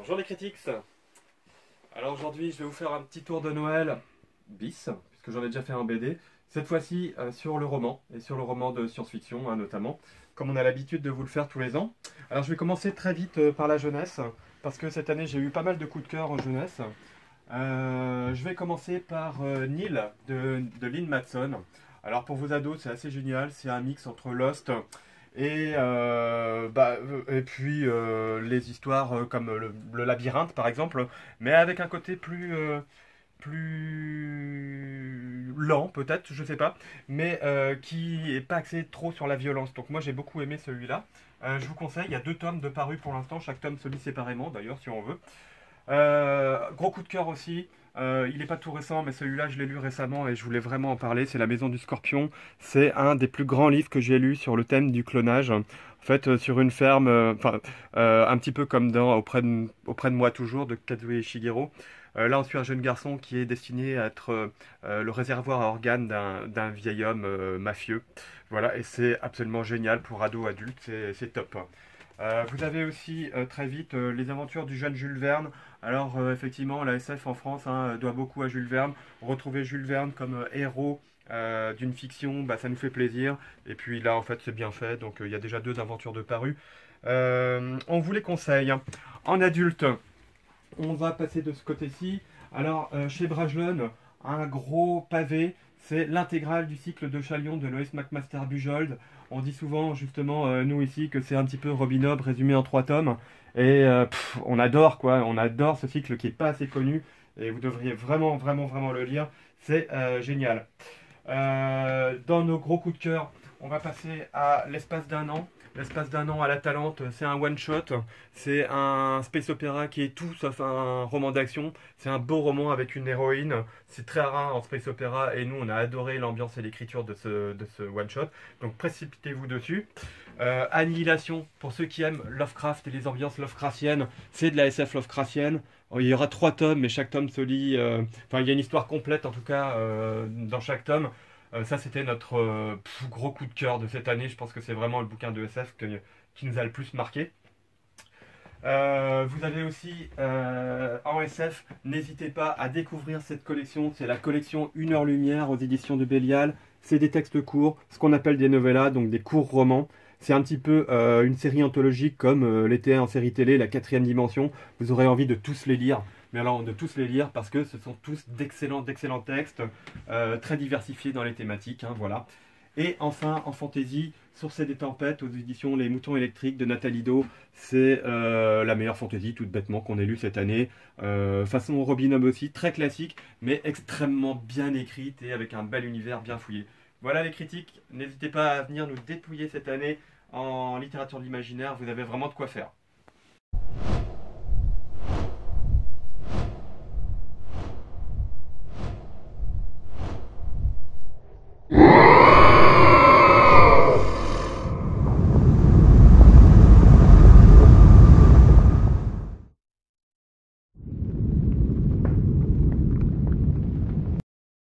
Bonjour les critiques. Alors aujourd'hui je vais vous faire un petit tour de Noël bis, puisque j'en ai déjà fait un BD. Cette fois-ci sur le roman, et sur le roman de science-fiction notamment, comme on a l'habitude de vous le faire tous les ans. Alors je vais commencer très vite par la jeunesse, parce que cette année j'ai eu pas mal de coups de cœur en jeunesse. Je vais commencer par Neil de Lynn Matson. Alors pour vos ados c'est assez génial, c'est un mix entre Lost et puis les histoires comme le labyrinthe par exemple, mais avec un côté plus lent peut-être, je sais pas, mais qui est pas axé trop sur la violence. Donc moi j'ai beaucoup aimé celui-là. Je vous conseille, il y a 2 tomes de parus pour l'instant, chaque tome se lit séparément d'ailleurs si on veut. Gros coup de cœur aussi. Il n'est pas tout récent, mais celui-là, je l'ai lu récemment et je voulais vraiment en parler. C'est La Maison du Scorpion. C'est un des plus grands livres que j'ai lu sur le thème du clonage. En fait, sur une ferme, un petit peu comme dans auprès de moi toujours, de Kazuo Shigeru. Là, on suit un jeune garçon qui est destiné à être le réservoir à organes d'un vieil homme mafieux. Voilà, et c'est absolument génial pour ados, adultes, c'est top. Vous avez aussi très vite les aventures du jeune Jules Verne. Alors effectivement, la SF en France doit beaucoup à Jules Verne. Retrouver Jules Verne comme héros d'une fiction, bah, ça nous fait plaisir. Et puis là, en fait, c'est bien fait. Donc il y a déjà 2 aventures de parues. On vous les conseille. En adulte, on va passer de ce côté-ci. Alors, chez Brajlon, un gros pavé, c'est l'intégrale du cycle de Chalion de Lois McMaster Bujold. On dit souvent, justement, nous ici, que c'est un petit peu Robin Hood résumé en 3 tomes. Et on adore, quoi. On adore ce cycle qui n'est pas assez connu. Et vous devriez vraiment, vraiment, vraiment le lire. C'est génial. Dans nos gros coups de cœur, on va passer à L'espace d'un an. L'espace d'un an à la Talente, c'est un one-shot. C'est un space opéra qui est tout sauf un roman d'action. C'est un beau roman avec une héroïne. C'est très rare en space opéra et nous on a adoré l'ambiance et l'écriture de ce one-shot. Donc précipitez-vous dessus. Annihilation, pour ceux qui aiment Lovecraft et les ambiances Lovecraftiennes, c'est de la SF Lovecraftienne. Il y aura 3 tomes, mais chaque tome se lit. Enfin, il y a une histoire complète en tout cas dans chaque tome. Ça, c'était notre gros coup de cœur de cette année. Je pense que c'est vraiment le bouquin de SF qui nous a le plus marqué. Vous avez aussi en SF, n'hésitez pas à découvrir cette collection. C'est la collection 1 heure lumière aux éditions de Bélial. C'est des textes courts, ce qu'on appelle des novellas, donc des courts romans. C'est un petit peu une série anthologique comme l'était en série télé, la 4e dimension. Vous aurez envie de tous les lire. Mais alors de tous les lire parce que ce sont tous d'excellents textes, très diversifiés dans les thématiques, voilà. Et enfin, en fantasy, Sourcils des tempêtes aux éditions Les Moutons électriques de Nathalie Do, c'est la meilleure fantasy tout bêtement qu'on ait lue cette année. Façon Robin Hood aussi, très classique, mais extrêmement bien écrite et avec un bel univers bien fouillé. Voilà les critiques, n'hésitez pas à venir nous dépouiller cette année en littérature de l'imaginaire, vous avez vraiment de quoi faire.